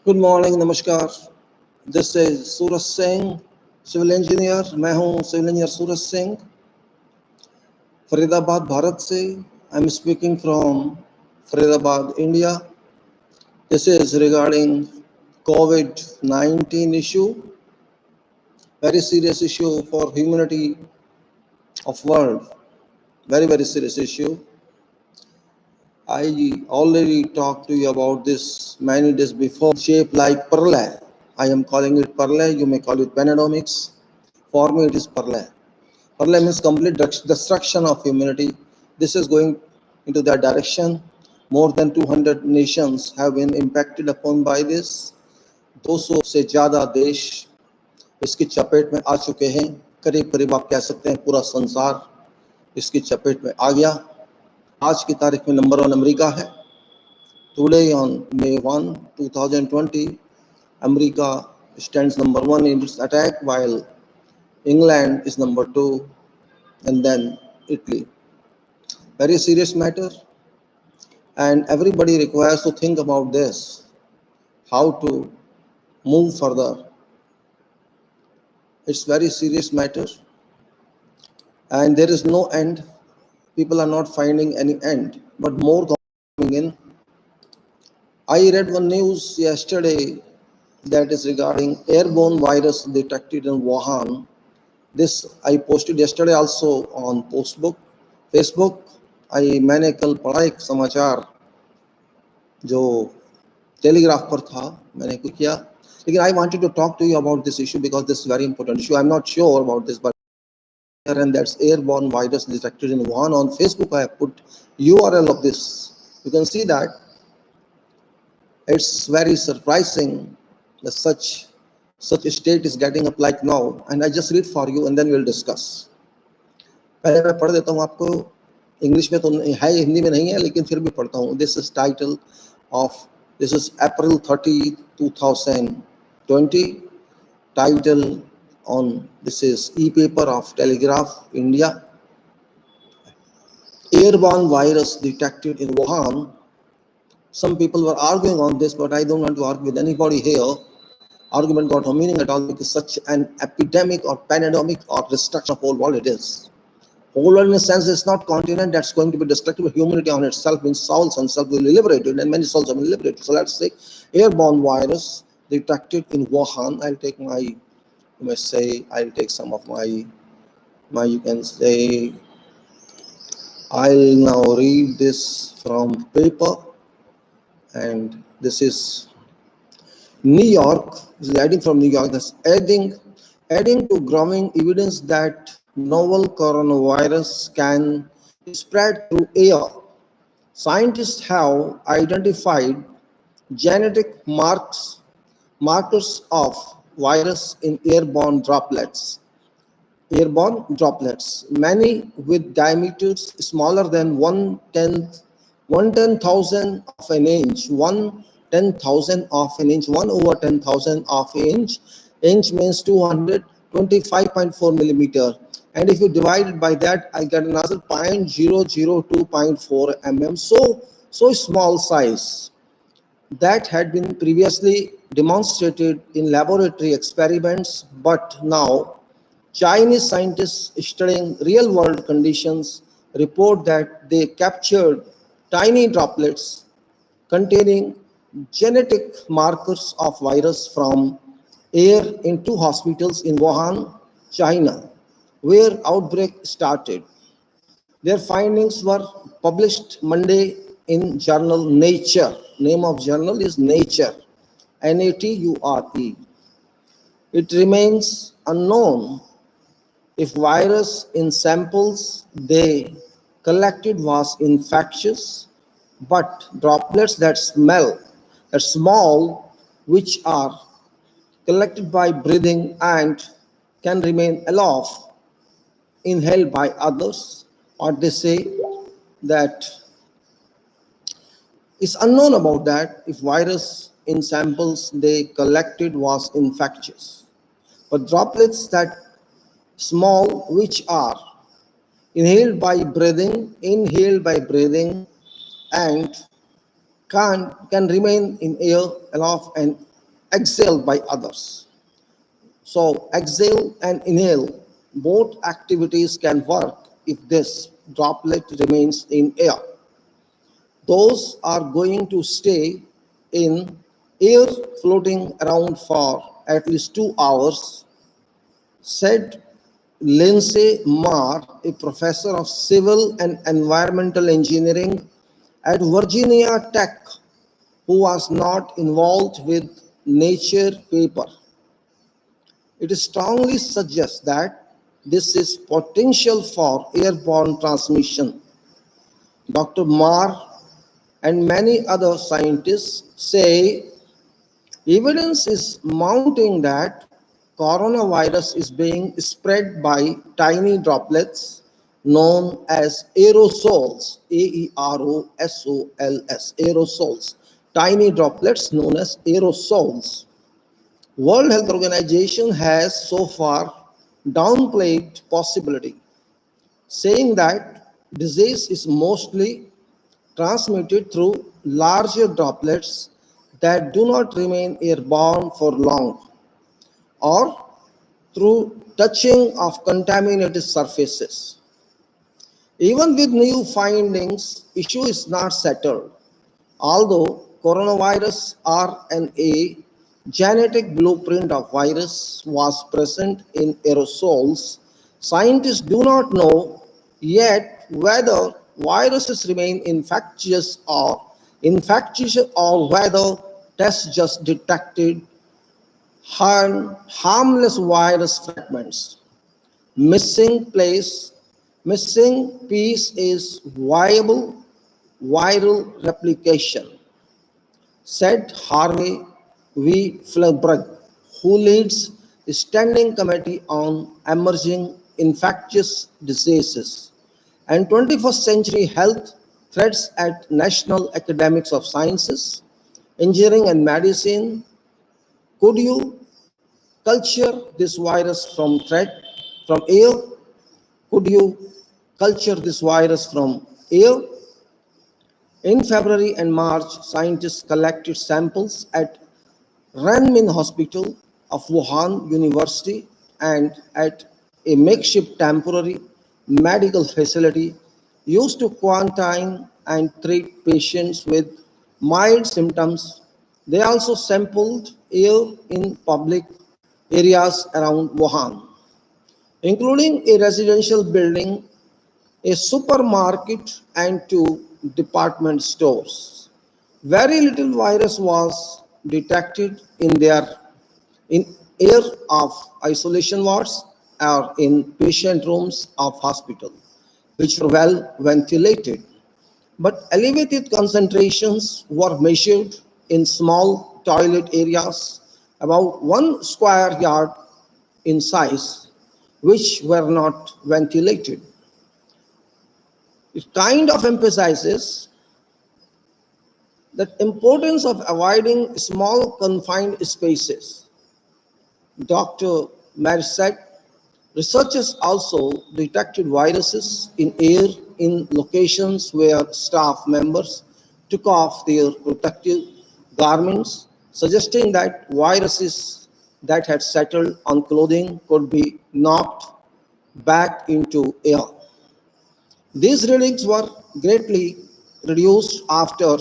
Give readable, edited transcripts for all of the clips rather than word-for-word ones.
Good morning, नमस्कार। This is Suraj Singh, civil engineer. मैं हूं सिविल इंजीनियर सूरज सिंह, फरीदाबाद, भारत से। I am speaking from Faridabad, India. This is regarding COVID-19 issue, very serious issue for humanity of world, very serious issue. I already talked to you about this many days before. Shape like pearl. I am calling it pearl. You may call it panadomics. For me, it is pearl. Pearl means complete destruction of humanity. This is going into that direction. More than 200 nations have been impacted upon by this. 200 से ज़्यादा देश इसकी चपेट में आ चुके हैं। करीब करीब आप कह सकते हैं पूरा संसार इसकी चपेट में आ गया। आज की तारीख में नंबर 1 अमेरिका है। Today on May 1, 2020, America stands number 1 in its attack, while England is number 2, and then Italy. Very serious matter, and everybody requires to think about this, how to move further. It's very serious matter, and there is no end. People are not finding any end, but more coming in. I read one news yesterday that is regarding airborne virus detected in Wuhan. This I posted yesterday also on Facebook. मैंने कल पढ़ा एक समाचार जो telegraph पर था, मैंने कुछ किया, लेकिन I wanted to talk to you about this issue because this is very important issue. I'm not sure about this, but and that's airborne virus detected in Wuhan. On Facebook, I have put URL of this. You can see that. It's very surprising that such a state is getting up like now, and I just read for you and then we'll discuss. पहले मैं पढ़ देता हूँ आपको। English में तो है, हिंदी में नहीं है, लेकिन फिर भी पढ़ता हूँ। This is title of this is April 30, 2020. Title on this is e-paper of Telegraph India. Airborne virus detected in Wuhan. Some people were arguing on this, but I don't want to argue with anybody here. Argument got no meaning at all because such an epidemic or pandemic or destruction of whole world it is. Whole world in a sense is not continent that's going to be destructive. Humanity on itself means souls and self will be liberated, and many souls have been liberated. So let's say airborne virus detected in Wuhan. I'll take some of my you can say, I'll now read this from paper. And this is New York, this is adding from New York, that's adding to growing evidence that novel coronavirus can spread through air. Scientists have identified genetic markers of virus in airborne droplets, many with diameters smaller than 1/10,000 of an inch, 1/10,000 of an inch, 1/10,000 of an inch. Inch means 225.4 millimeter. And if you divide it by that, I get another 0.002.4 mm. So small size. That had been previously demonstrated in laboratory experiments, but now Chinese scientists studying real-world conditions report that they captured tiny droplets containing genetic markers of virus from air in 2 hospitals in Wuhan, China, where outbreak started. Their findings were published Monday in journal Nature. Name of journal is Nature, Nature. It remains unknown if virus in samples they collected was infectious, but droplets that small, which are collected by breathing and can remain aloft, inhaled by others, or they say that it's unknown about that if virus in samples they collected was infectious, but droplets that small, which are inhaled by breathing, and can remain in air aloft and exhaled by others. So exhale and inhale, both activities can work if this droplet remains in air. Those are going to stay in air floating around for at least 2 hours, said Lindsay Marr, a professor of civil and environmental engineering at Virginia Tech, who was not involved with Nature paper. It strongly suggests that this is potential for airborne transmission. Dr. Marr and many other scientists say evidence is mounting that coronavirus is being spread by tiny droplets known as aerosols, AEROSOLS, aerosols, tiny droplets known as aerosols. World Health Organization has so far downplayed possibility, saying that disease is mostly transmitted through larger droplets that do not remain airborne for long, or through touching of contaminated surfaces. Even with new findings, issue is not settled. Although coronavirus RNA genetic blueprint of virus was present in aerosols, scientists do not know yet whether viruses remain infectious or whether tests just detected harmless virus fragments. Missing place, missing piece is viable viral replication, said Harvey V. Fleberg, who leads a standing committee on emerging infectious diseases and 21st century health threats at National Academies of Sciences, Engineering and Medicine. Could you culture this virus from air? Could you culture this virus from air? In February and March, scientists collected samples at Renmin Hospital of Wuhan University and at a makeshift temporary medical facility used to quarantine and treat patients with mild symptoms. They also sampled air in public areas around Wuhan, including a residential building, a supermarket, and two department stores. Very little virus was detected in air of isolation wards or in patient rooms of hospital, which were well ventilated. But elevated concentrations were measured in small toilet areas about 1 square yard in size, which were not ventilated. It kind of emphasizes the importance of avoiding small confined spaces. Dr. Maris said researchers also detected viruses in air in locations where staff members took off their protective garments, suggesting that viruses that had settled on clothing could be knocked back into air. These readings were greatly reduced after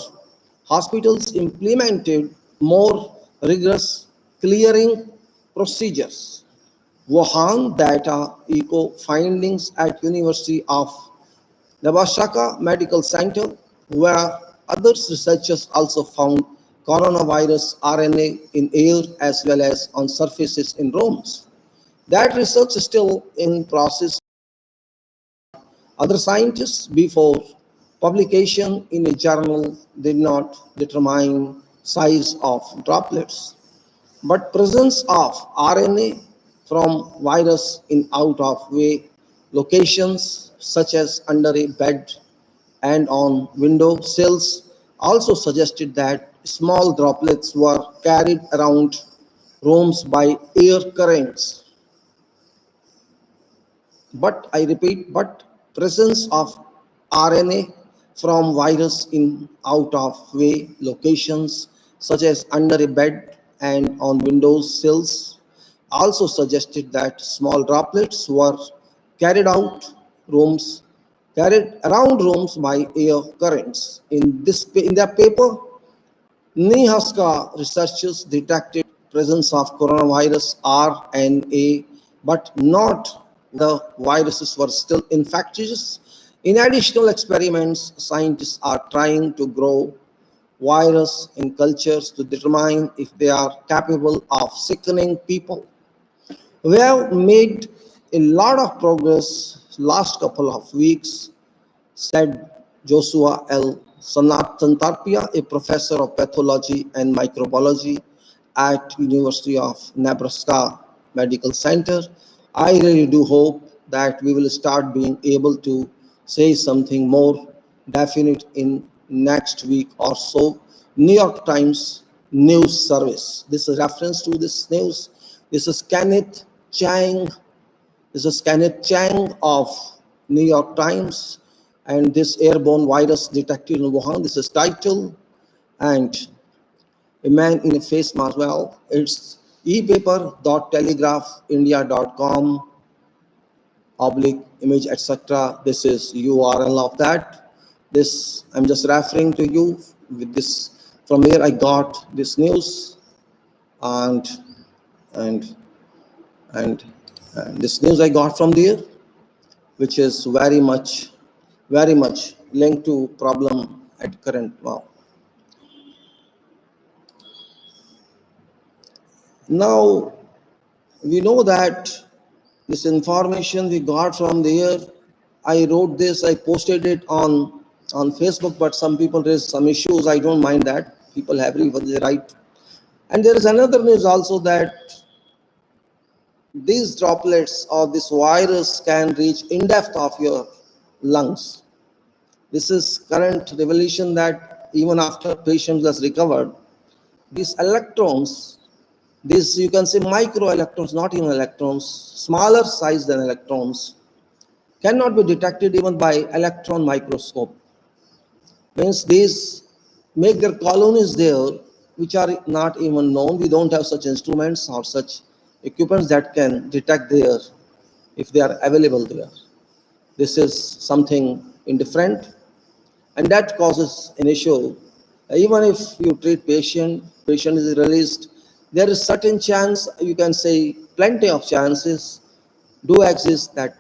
hospitals implemented more rigorous clearing procedures. Wuhan data echo findings at University of Nebraska Medical Center, where other researchers also found coronavirus RNA in air as well as on surfaces in rooms. That research is still in process. Other scientists before publication in a journal did not determine size of droplets, but presence of RNA from virus in out of way locations such as under a bed and on window sills also suggested that small droplets were carried around rooms by air currents. But I repeat, but presence of RNA from virus in out of way locations such as under a bed and on windows sills also suggested that small droplets were carried out rooms carried around rooms by air currents. In their paper, Nehaska researchers detected presence of coronavirus RNA, but not the viruses were still infectious. In additional experiments, scientists are trying to grow virus in cultures to determine if they are capable of sickening people. We have made a lot of progress last couple of weeks, said Joshua L. Santarpia, a professor of pathology and microbiology at University of Nebraska Medical Center. I really do hope that we will start being able to say something more definite in next week or so. New York Times news service. This is reference to this news. This is Kenneth Chang. This is Kenneth Chang of New York Times, and this airborne virus detected in Wuhan. This is title, and a man in a face mask. Well, it's epaper.telegraphindia.com oblique image etc. This is URL of that. This I'm just referring to you with this. From here I got this news, and and and, and this news I got from there, which is very much linked to problem at current. Wow. Now we know that this information we got from there. I wrote this, I posted it on Facebook, but some people raised some issues. I don't mind that. People have the right. And there is another news also that these droplets of this virus can reach indepth of your lungs. This is current revelation that even after patient has recovered, these electrons, these you can say micro electrons, not even electrons, smaller size than electrons, cannot be detected even by electron microscope. Means these make their colonies there, which are not even known. We don't have such instruments or such equipments that can detect there if they are available there. This is something indifferent, and that causes an issue. Even if you treat patient is released, there is certain chance, you can say plenty of chances do exist that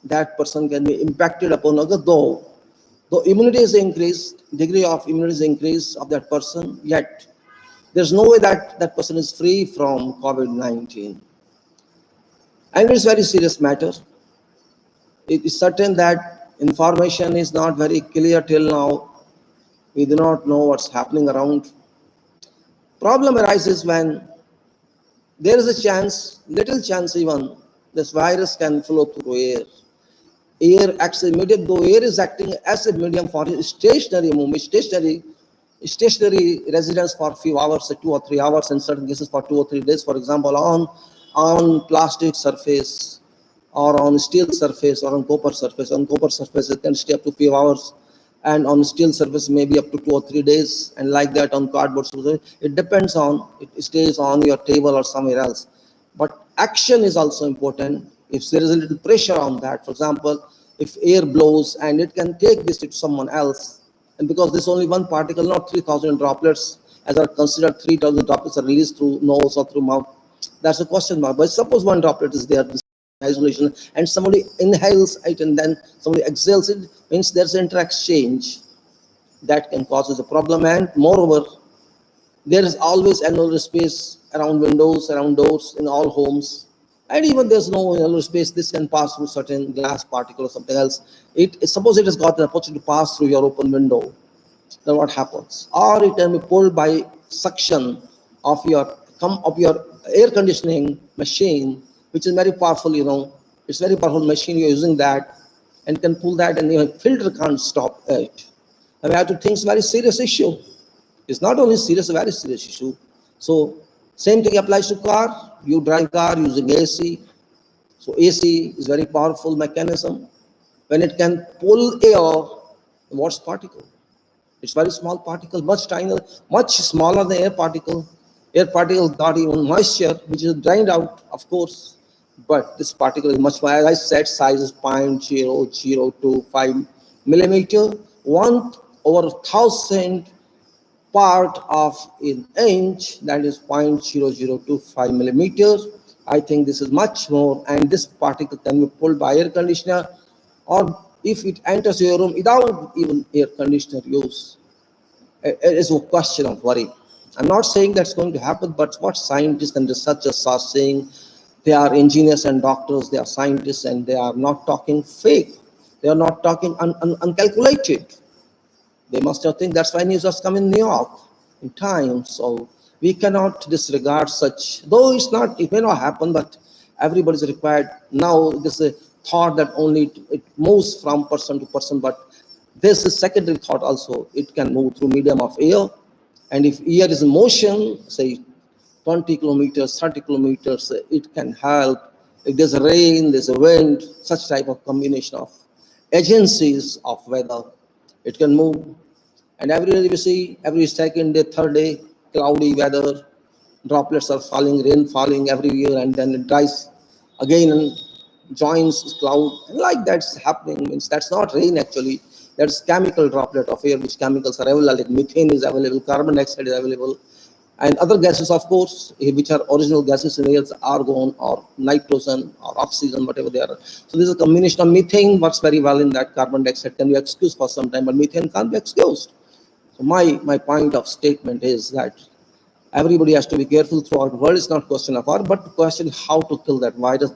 that person can be impacted upon other, though immunity is increased, degree of immunity is increased of that person, yet there's no way that that person is free from COVID-19. And it's very serious matter. It is certain that information is not very clear till now. We do not know what's happening around. Problem arises when there is a chance, little chance even, this virus can flow through air. Air acts as a medium, though air is acting as a medium for stationary movement, stationary residence for a few hours, 2 or 3 hours, in certain cases for 2 or 3 days, for example, on plastic surface or on steel surface or on copper surface. On copper surface, it can stay up to a few hours, and on steel surface maybe up to 2 or 3 days, and like that on cardboard surface. It depends on, it stays on your table or somewhere else. But action is also important. If there is a little pressure on that, for example, if air blows and it can take this to someone else, and because there's only one particle, not 3,000 droplets, as are considered 3,000 droplets are released through nose or through mouth, that's a question mark. But suppose one droplet is there, isolation, and somebody inhales it and then somebody exhales it, means there's an inter-exchange that can cause a problem. And moreover, there is always annular space around windows, around doors in all homes. And even there's no annular space, this can pass through certain glass particle or something else. Suppose it has got an opportunity to pass through your open window, then what happens? Or it can be pulled by suction of your air conditioning machine, which is very powerful, it's very powerful machine, you're using that, and can pull that, and your filter can't stop it. And we have to think it's a very serious issue. It's not only serious, a very serious issue. So same thing applies to car. You drive car using AC. So AC is very powerful mechanism. When it can pull air, what's particle? It's very small particle, much tinier, much smaller than air particle. Air particle got even moisture, which is drained out, of course. But this particle is much more, as I said, size is 0.0025 millimeter, 1/1000 part of an inch, that is 0.0025 millimeters. I think this is much more, and this particle can be pulled by air conditioner, or if it enters your room without even air conditioner use, it is a question of worry. I'm not saying that's going to happen, but what scientists and researchers are saying, they are engineers and doctors, they are scientists, and they are not talking fake. They are not talking uncalculated. They must have think that's why news has come in New York in time. So we cannot disregard such, though it may not happen, but everybody's required. Now this is a thought that only it moves from person to person, but this is secondary thought also. It can move through medium of air. And if air is in motion, say 20 kilometers, 30 kilometers, it can help. If there's a rain, there's a wind, such type of combination of agencies of weather, it can move. And every day we see, every second day, third day, cloudy weather, droplets are falling, rain falling everywhere, and then it dries again and joins cloud. And like that's happening, means that's not rain actually. That's chemical droplet of air, which chemicals are available, like methane is available, carbon dioxide is available, and other gases, of course, which are original gases in air, argon or nitrogen or oxygen, whatever they are. So this is a combination of methane works very well in that. Carbon dioxide can be excused for some time, but methane can't be excused. So my point of statement is that everybody has to be careful throughout the world. It's not question of art, but the question how to kill that virus.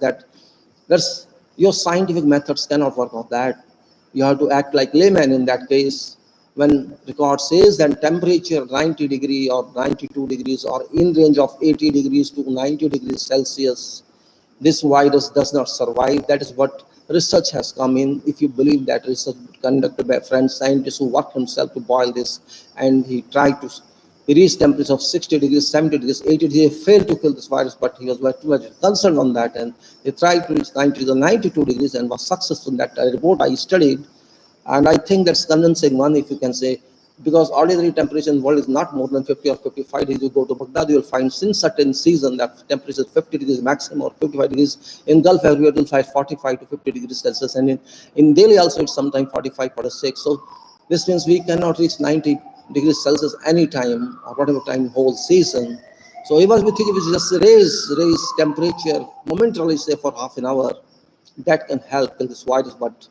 That's your scientific methods cannot work on that. You have to act like layman in that case. When record says that temperature 90 degree or 92 degrees or in range of 80 degrees to 90 degrees Celsius, this virus does not survive. That is what research has come in. If you believe that research conducted by a French scientist who worked himself to boil this, and he tried to reach temperature of 60 degrees, 70 degrees, 80 degrees, he failed to kill this virus, but he was too much concerned on that, and he tried to reach 90 degrees or 92 degrees and was successful in that report I studied. And I think that's convincing one, if you can say, because ordinary temperature in the world is not more than 50 or 55 degrees. You go to Baghdad, you'll find in certain season that temperature is 50 degrees maximum or 55 degrees. In Gulf area, you'll find 45 to 50 degrees Celsius. And in Delhi also, it's sometimes 45, 46. So this means we cannot reach 90 degrees Celsius anytime or whatever time whole season. So even we think if we just raise temperature momentarily, say for half an hour, that can help kill this virus. But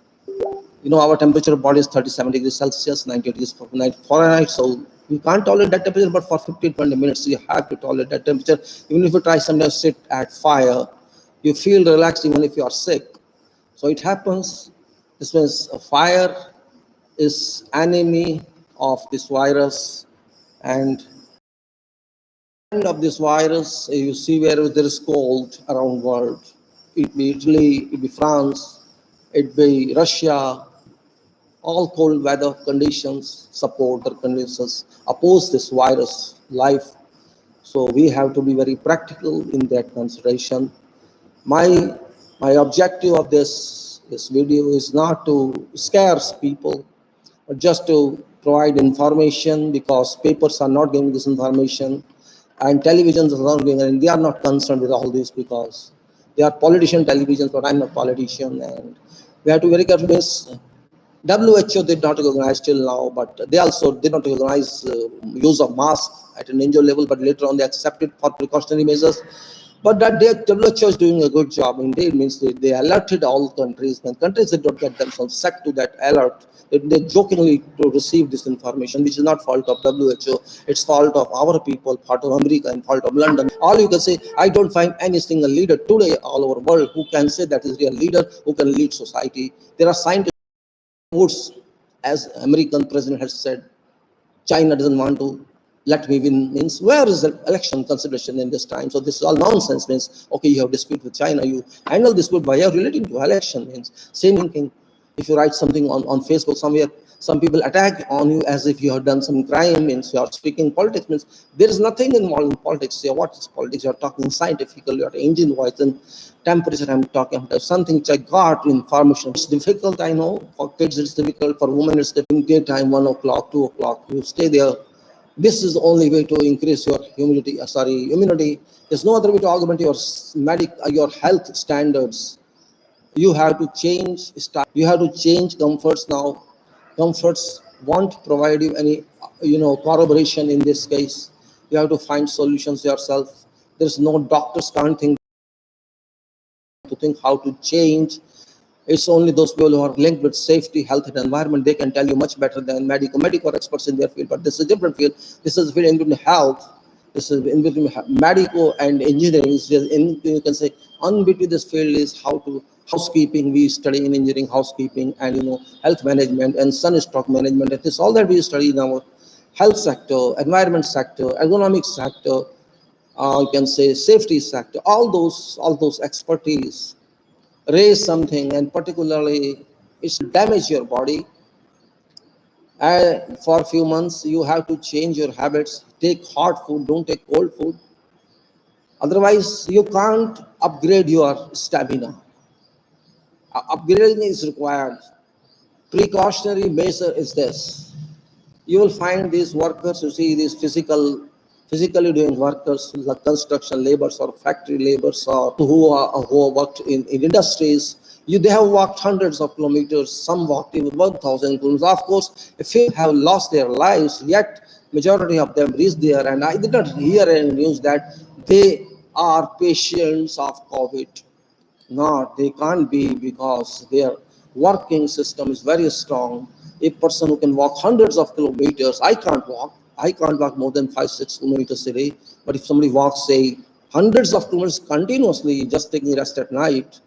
our temperature body is 37 degrees Celsius, 90 degrees Fahrenheit. So you can't tolerate that temperature, but for 15, 20 minutes, you have to tolerate that temperature. Even if you try sometimes sit at fire, you feel relaxed even if you are sick. So it happens. This means a fire is enemy of this virus. And end of this virus, you see where there is cold around the world. It be Italy, it be France, it be Russia. All cold weather conditions support the conditions oppose this virus life. So we have to be very practical in that consideration. My objective of this video is not to scare people, but just to provide information, because papers are not giving this information and televisions are not giving, and they are not concerned with all this because they are politician televisions, but I'm not politician, and we have to be very careful. WHO did not recognize till now, but they also did not recognize use of mask at an NGO level, but later on they accepted for precautionary measures. But that WHO is doing a good job. Indeed, means they alerted all countries, and countries that don't get themselves set to that alert, they jokingly to receive this information, which is not fault of WHO, it's fault of our people, fault of America, and fault of London. All you can say, I don't find any single leader today all over the world who can say that is a real leader who can lead society. There are scientists. As American president has said, China doesn't want to let me win, means where is the election consideration in this time? So this is all nonsense. Means okay, you have dispute with China, you handle dispute by relating to election. Means same thing. If you write something on Facebook somewhere, some people attack on you as if you have done some crime. Means you are speaking politics. Means there is nothing involved in politics. So what is politics? You are talking scientifically, you are engine wise, and temperature I'm talking about, something which I got information. It's difficult, I know. For kids it's difficult, for women it's difficult. Daytime, 1 o'clock, 2 o'clock, you stay there This is the only way to increase your immunity. There's no other way to augment your your health standards. You have to change style. You have to change comforts now. Comforts won't provide you any, corroboration in this case. You have to find solutions yourself. There's no doctors can't think how to change. It's only those people who are linked with safety, health, and environment. They can tell you much better than medical experts in their field. But this is a different field. This is a field in between health. This is in between medical and engineering. You can say in between this field is how to housekeeping. We study in engineering housekeeping and health management and sun-stroke management. It is all that we study in our health sector, environment sector, ergonomic sector. You can say safety sector. All those expertise raise something, and particularly it's damage your body. And for a few months you have to change your habits. Take hot food, don't take cold food. Otherwise you can't upgrade your stamina. Upgrading is required. Precautionary measure is this: you will find these workers, you see these physically doing workers, like construction laborers or factory laborers, or who worked in industries. They have walked hundreds of kilometers, some walked even 1,000 kilometers. Of course, a few have lost their lives, yet majority of them reached there. And I did not hear any news that they are patients of COVID. No, they can't be, because their working system is very strong. A person who can walk hundreds of kilometers, I can't walk. I can't walk more than 5-6 kilometers a day. But if somebody walks, say, hundreds of kilometers continuously, just taking rest at night,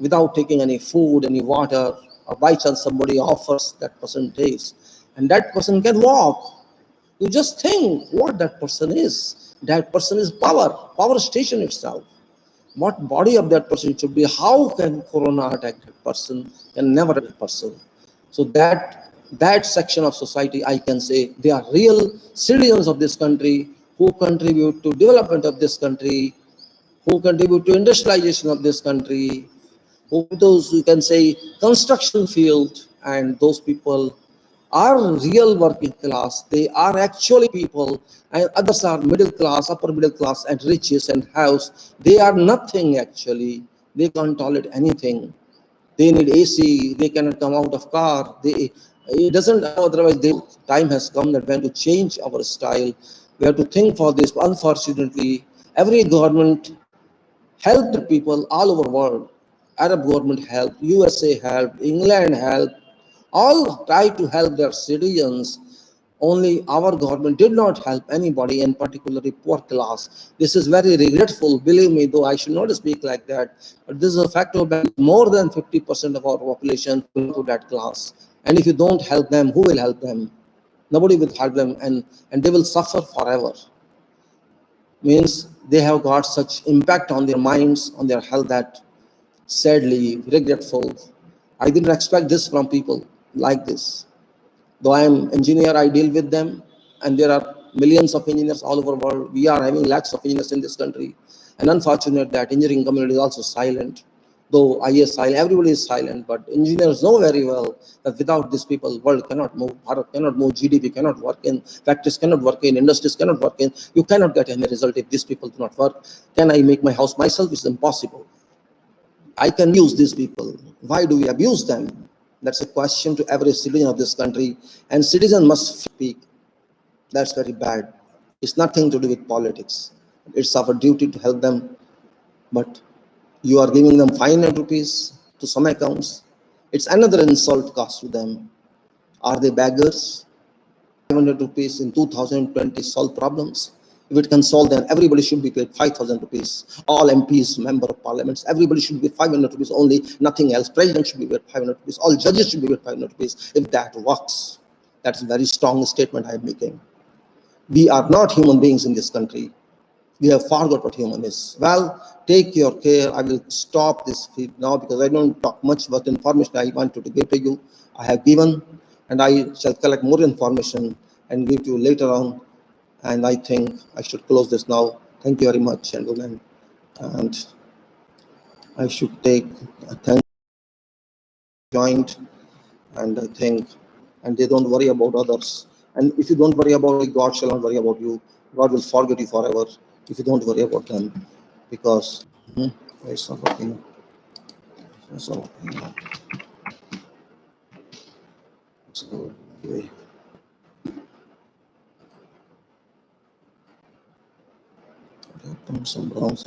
without taking any food, any water, or by chance somebody offers, that person takes, and that person can walk. You just think what that person is. That person is power station itself. What body of that person should be? How can corona attack that person? Can never attack that person. So that section of society, I can say, they are real citizens of this country, who contribute to development of this country, who contribute to industrialization of this country, who those who can say construction field. And those people are real working class. They are actually people, and others are middle class, upper middle class, and riches and house. They are nothing actually. They can't tolerate anything. They need AC. They cannot come out of car. It doesn't. Otherwise, time has come that we have to change our style. We have to think for this. Unfortunately, every government helped people all over the world. Arab government helped, USA helped, England helped, all tried to help their citizens. Only our government did not help anybody, and particularly poor class. This is very regretful, believe me, though I should not speak like that. But this is a fact of more than 50% of our population belong to that class. And if you don't help them, who will help them? Nobody will help them, and they will suffer forever. Means they have got such impact on their minds, on their health, that sadly regretful. I didn't expect this from people like this. Though I am engineer, I deal with them, and there are millions of engineers all over the world. We are having lakhs of engineers in this country, and unfortunate that engineering community is also silent. Though I is silent, everybody is silent, but engineers know very well that without these people, world cannot move, Bharat cannot move, GDP cannot work in, factories cannot work in, industries cannot work in. You cannot get any result if these people do not work. Can I make my house myself? It's impossible. I can use these people. Why do we abuse them? That's a question to every citizen of this country, and citizen must speak. That's very bad. It's nothing to do with politics. It's our duty to help them. But you are giving them 500 rupees to some accounts. It's another insult cost to them. Are they beggars? 500 rupees in 2020 solve problems. If it can solve, then everybody should be paid 5,000 rupees. All MPs, member of parliaments, everybody should be 500 rupees only, nothing else. President should be paid 500 rupees. All judges should be paid 500 rupees. If that works, that's a very strong statement I am making. We are not human beings in this country. We have forgot what human is. Well, take your care. I will stop this feed now because I don't talk much about information I wanted to give to you. I have given, and I shall collect more information and give to you later on. And I think I should close this now. Thank you very much, gentlemen. And I should take a thank joint, and I think, and they don't worry about others. And if you don't worry about it, God shall not worry about you. God will forget you forever if you don't worry about them. Because it's not working. It's not working. So, okay. Some browns.